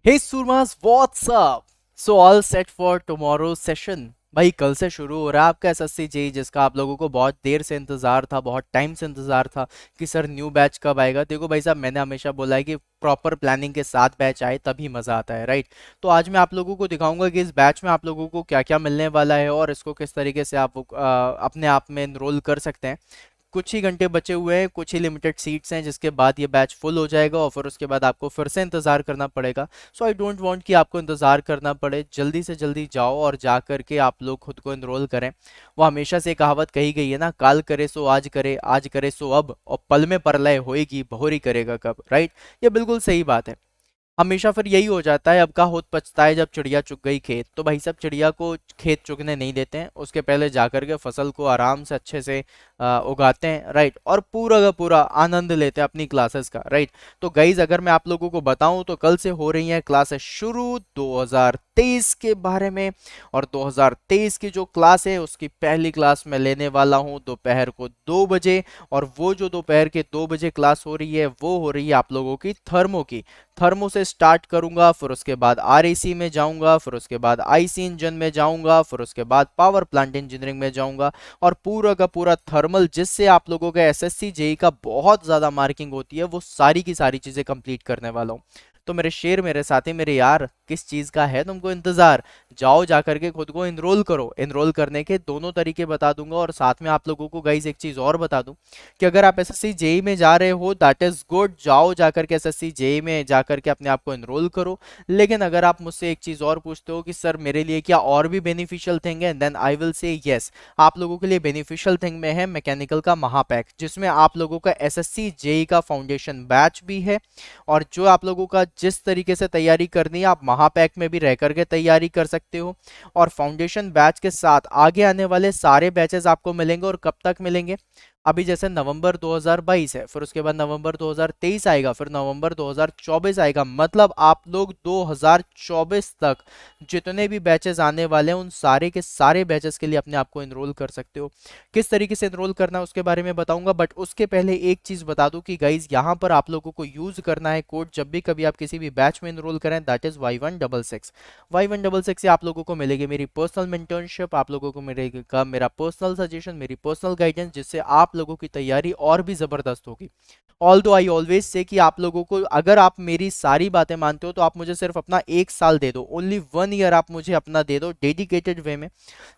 हे सूरमास, what's up? So all set for tomorrow session. भाई कल से शुरू हो रहा है आपका एसएससी जेई, जिसका आप लोगों को बहुत देर से इंतजार था, बहुत टाइम से इंतजार था कि सर न्यू बैच कब आएगा। देखो भाई साहब, मैंने हमेशा बोला है कि प्रॉपर प्लानिंग के साथ बैच आए तभी मजा आता है, राइट? तो आज मैं आप लोगों को दिखाऊंगा कि इस बैच में आप लोगों को क्या क्या मिलने वाला है और इसको किस तरीके से आप अपने आप में एनरोल कर सकते हैं। कुछ ही घंटे बचे हुए हैं, कुछ ही लिमिटेड सीट्स हैं, जिसके बाद ये बैच फुल हो जाएगा और फिर उसके बाद आपको फिर से इंतज़ार करना पड़ेगा। सो आई डोंट वांट कि आपको इंतज़ार करना पड़े, जल्दी से जल्दी जाओ और जा करके आप लोग खुद को एनरोल करें। वो हमेशा से कहावत कही गई है ना, काल करे सो आज करे सो अब, और पल में परलय होएगी बहुरी करेगा कब, राइट? ये बिल्कुल सही बात है। हमेशा फिर यही हो जाता है, अब का होत पछता है जब चिड़िया चुग गई खेत। तो भाई सब चिड़िया को खेत चुगने नहीं देते हैं, उसके पहले जाकर के फसल को आराम से अच्छे से उगाते हैं, राइट? और पूरा का पूरा आनंद लेते हैं अपनी क्लासेस का, राइट? तो गाइज, अगर मैं आप लोगों को बताऊं तो कल से हो रही हैं क्लासेस शुरू 2023 के बारे में। और 2023 की जो क्लास है उसकी पहली क्लास मैं लेने वाला हूं दोपहर को 2 बजे। और वो जो दोपहर के 2 बजे क्लास हो रही है वो हो रही है आप लोगों की थर्मो की। थर्मो से स्टार्ट करूंगा, फिर उसके बाद आरएसी में जाऊंगा, फिर उसके बाद आईसी इंजन में जाऊंगा, फिर उसके बाद पावर प्लांट इंजीनियरिंग में जाऊंगा। और पूरा का पूरा थर्मल, जिससे आप लोगों का एसएससी जेई का बहुत ज्यादा मार्किंग होती है, वो सारी की सारी चीजें कंप्लीट करने वाला हूँ। तो मेरे शेर, मेरे साथी, मेरे यार, किस चीज का है तुमको इंतजार? जाओ जा करके खुद को एनरोल करो। एनरोल करने के दोनों तरीके बता दूंगा, और साथ में आप लोगों को गाइज एक चीज और बता दूं कि अगर आप एसएससी जेई में जा रहे हो, दैट इज गुड, जाओ जाकर के एसएससी जेई में जाकर के अपने आप को एनरोल करो। लेकिन अगर आप मुझसे एक चीज और पूछते हो कि सर मेरे लिए क्या और भी बेनिफिशियल थिंग है, then I will say yes. आप लोगों के लिए बेनिफिशियल थिंग में है मैकेनिकल का महापैक, जिसमें आप लोगों का एसएससी जेई का फाउंडेशन बैच भी है। और जो आप लोगों का जिस तरीके से तैयारी करनी है, आप महापैक में भी रह करके तैयारी कर सकते हो। और फाउंडेशन बैच के साथ आगे आने वाले सारे बैचेस आपको मिलेंगे। और कब तक मिलेंगे? अभी जैसे नवंबर 2022 है, फिर उसके बाद नवंबर 2023 आएगा, फिर नवंबर 2024 आएगा। मतलब आप लोग 2024 तक जितने भी बैचेस आने वाले हैं, उन सारे के सारे बैचेस के लिए अपने आप को एनरोल कर सकते हो। किस तरीके से एनरोल करना है उसके बारे में बताऊंगा, बट उसके पहले एक चीज बता दूं कि गाइज, यहाँ पर आप लोगों को यूज करना है कोड जब भी कभी आप किसी भी बैच में एनरोल करें, दैट इज Y166। Y166 से आप लोगों को मिलेगी मेरी पर्सनल मेंटरशिप, आप लोगों को मिलेगा मेरा पर्सनल सजेशन, मेरी पर्सनल गाइडेंस, जिससे आप लोगों की तैयारी और भी जबरदस्त होगी। ऑल दो आई ऑलवेज से कि आप लोगों को, अगर आप मेरी सारी बातें मानते हो तो आप मुझे सिर्फ अपना 1 साल दे दो, ओनली 1 ईयर आप मुझे अपना दे दो डेडिकेटेड वे में।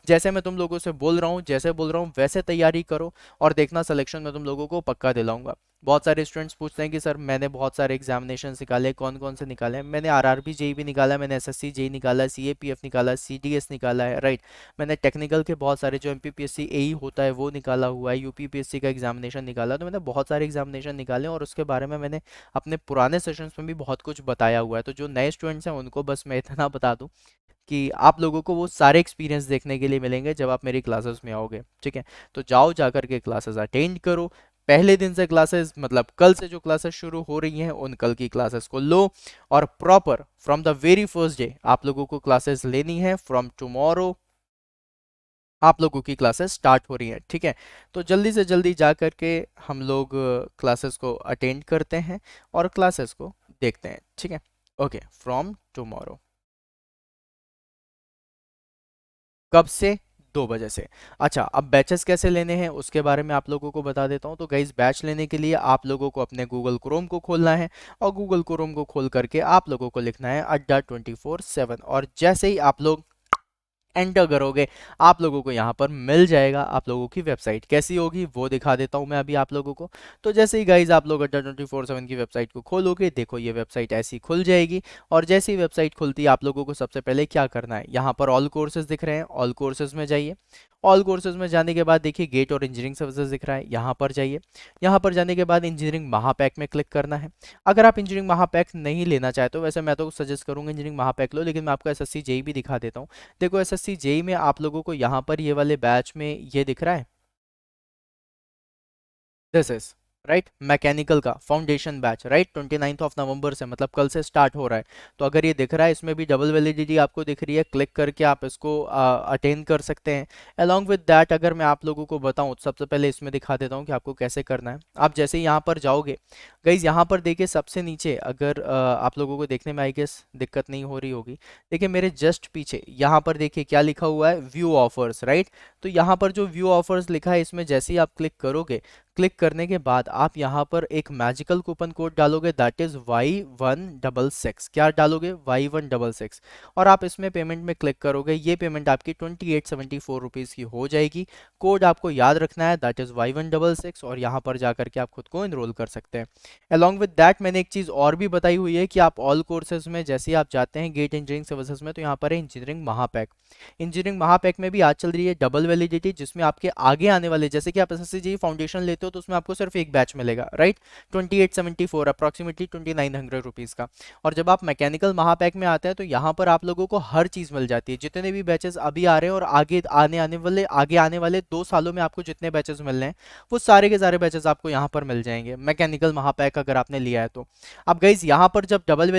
जैसे मैं तुम लोगों से बोल रहा हूँ, जैसे बोल रहा हूँ वैसे तैयारी करो, और देखना सिलेक्शन में तुम लोगों को पक्का दिलाऊंगा। बहुत सारे स्टूडेंट्स पूछते हैं कि सर मैंने बहुत सारे एग्जामिनेशन निकाले, कौन कौन से निकाले हैं? मैंने आरआरबी जेई भी निकाला, मैंने एसएससी जेई निकाला, सीएपीएफ निकाला, सीडीएस निकाला है, राइट? मैंने टेक्निकल के बहुत सारे, जो एमपीपीएससी एई होता है वो निकाला हुआ है, यूपीपीएससी का एग्जामिनेशन निकाला। तो मैंने बहुत सारे एग्जामिनेशन निकाले, और उसके बारे में मैंने अपने पुराने सेशंस में भी बहुत कुछ बताया हुआ है। तो जो नए स्टूडेंट्स हैं उनको बस मैं इतना बता दूं कि आप लोगों को वो सारे एक्सपीरियंस देखने के लिए मिलेंगे जब आप मेरी क्लासेस में आओगे, ठीक है? तो जाओ जाकर के क्लासेस अटेंड करो। पहले दिन से क्लासेस, मतलब कल से जो क्लासेस शुरू हो रही हैं, उन कल की क्लासेस को लो। और proper from the very first day आप लोगों को क्लासेस लेनी है। फ्रॉम टुमारो आप लोगों की क्लासेस स्टार्ट हो रही हैं, ठीक है? तो जल्दी से जल्दी जा करके हम लोग क्लासेस को अटेंड करते हैं और क्लासेस को देखते हैं, ठीक है? Okay, from tomorrow. कब से? 2 बजे से। अच्छा, अब बैचेस कैसे लेने हैं उसके बारे में आप लोगों को बता देता हूँ। तो गाइज, बैच लेने के लिए आप लोगों को अपने गूगल क्रोम को खोलना है, और गूगल क्रोम को खोल करके आप लोगों को लिखना है अड्डा 24/7। और जैसे ही आप लोग एंटर करोगे, आप लोगों को यहाँ पर मिल जाएगा आप लोगों की वेबसाइट। कैसी होगी वो दिखा देता हूँ मैं अभी आप लोगों को। तो जैसे ही गाइज आप लोग अड्डा 24/7 की वेबसाइट को खोलोगे, देखो ये वेबसाइट ऐसी खुल जाएगी। और जैसे ही वेबसाइट खुलती है, आप लोगों को सबसे पहले क्या करना है, यहाँ पर ऑल कोर्सेज दिख रहे हैं, ऑल कोर्सेज में जाइए। ऑल कोर्सेज में जाने के बाद देखिए गेट और इंजीनियरिंग सर्विसेज दिख रहा है, यहाँ पर जाइए। यहाँ पर जाने के बाद इंजीनियरिंग महापैक में क्लिक करना है। अगर आप इंजीनियरिंग महापैक नहीं लेना चाहते हो, वैसे मैं तो सजेस्ट करूंगा इंजीनियरिंग महापैक लो, लेकिन मैं आपको एसएससी जेई भी दिखा देता हूँ। देखो एसएससी जेई में आप लोगों को यहाँ पर ये वाले बैच में ये दिख रहा है, दिस इज राइट, मैकेनिकल का फाउंडेशन बैच, राइट, 29 नवंबर से, मतलब कल से स्टार्ट हो रहा है। तो अगर ये दिख रहा है, इसमें भी डबल वैलिडिटी आपको दिख रही है, क्लिक करके आप इसको अटेंड कर सकते हैं। अलॉन्ग विद दैट अगर मैं आप लोगों को बताऊं, तो सबसे पहले इसमें दिखा देता हूं कि आपको कैसे करना है। आप जैसे ही यहाँ पर जाओगे गाइज, यहाँ पर देखिए सबसे नीचे, अगर आप लोगों को देखने में आई गेस दिक्कत नहीं हो रही होगी, देखिए मेरे जस्ट पीछे यहाँ पर देखिए क्या लिखा हुआ है, व्यू ऑफर्स, राइट। तो यहाँ पर जो व्यू ऑफर्स लिखा है, इसमें जैसे ही आप क्लिक करोगे, क्लिक करने के बाद आप यहाँ पर एक मैजिकल कूपन कोड डालोगे, दैट इज Y166। क्या डालोगे? Y166। और आप इसमें पेमेंट में क्लिक करोगे, ये पेमेंट आपकी 2874 रुपीज़ की हो जाएगी। कोड आपको याद रखना है, दैट इज Y166, और यहाँ पर जाकर के आप खुद को इनरोल कर सकते हैं। अलॉन्ग विद दैट मैंने एक चीज़ और भी बताई हुई है कि आप ऑल कोर्सेज में जैसे ही आप जाते हैं गेट इंजीनियरिंग सर्विसेज में, तो यहाँ पर है इंजीनियरिंग महापैक। इंजीनियरिंग महापैक में भी आज चल रही है डबल वैलिडिटी, जिसमें आपके आगे आने वाले, जैसे कि आप एसएससी जेईई फाउंडेशन लेते हो तो उसमें आपको सिर्फ एक बैच मिलेगा, राइट, 2874, अप्रॉक्सीमेटली 2900 रुपीज़ का। और जब आप मैकेनिकल महापैक में आते हैं, तो यहाँ पर आप लोगों को हर चीज़ मिल जाती है, जितने भी बैचेस अभी आ रहे हैं और आगे आने वाले 2 सालों में आपको जितने बैचेस मिल रहे हैं, वो सारे के सारे बैचेस आपको यहाँ पर मिल जाएंगे, मैकेनिकल महापैक अगर आपने लिया है तो। अब गाइज यहाँ पर जब डबल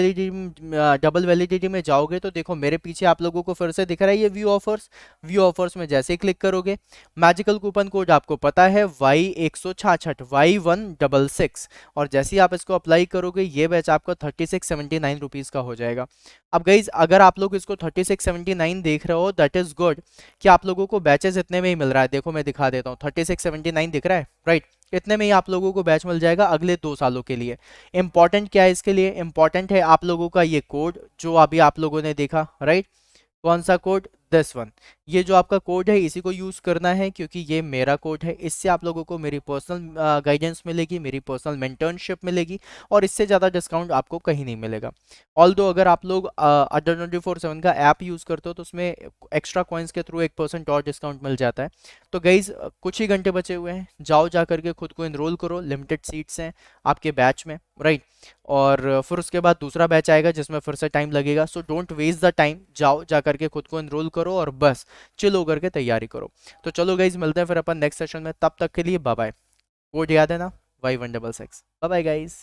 वैलिडिटी में जाओगे, तो देखो मेरे पीछे आप लोगों को फिर से दिख रहा है ये व्यू ऑफर्स। व्यू ऑफर्स में जैसे ही क्लिक करोगे, मैजिकल कूपन कोड आपको पता है Y166, Y166, और जैसे ही आप इसको अप्लाई करोगे, ये बैच आपका 3679 रुपीज़ का हो जाएगा। अब गाइज अगर आप लोग इसको 3679 देख रहे हो, दैट इज गुड कि आप लोगों को बैचेस इतने में ही मिल रहा है। देखो मैं दिखा देता हूँ, 3679 दिख रहा है, राइट, इतने में ही आप लोगों को बैच मिल जाएगा अगले 2 सालों के लिए। इंपॉर्टेंट क्या है इसके लिए? इंपॉर्टेंट है आप लोगों का ये कोड जो अभी आप लोगों ने देखा, राइट। कौन सा कोड? This one. ये जो आपका कोड है, इसी को यूज करना है, क्योंकि ये मेरा कोड है। इससे आप लोगों को मेरी पर्सनल गाइडेंस मिलेगी, मेरी पर्सनल मेंटरशिप मिलेगी, और इससे ज़्यादा डिस्काउंट आपको कहीं नहीं मिलेगा। ऑल्दो अगर आप लोग अड्डा 24/7 का ऐप यूज़ करते हो, तो उसमें एक्स्ट्रा कॉइन्स के थ्रू 1% और डिस्काउंट मिल जाता है। तो गाइज कुछ ही घंटे बचे हुए हैं, जाओ जा करके खुद को इनरोल करो, लिमिटेड सीट्स हैं आपके बैच में, राइट। और फिर उसके बाद दूसरा बैच आएगा जिसमें फिर से टाइम लगेगा। So don't waste the time, जाओ जा करके खुद को इनरोल करो और बस चिल होकर के तैयारी करो। तो चलो गाइज, मिलते हैं फिर अपन नेक्स्ट सेशन में, तब तक के लिए बाय बाय। कोड याद है ना? Y166। Bye bye guys.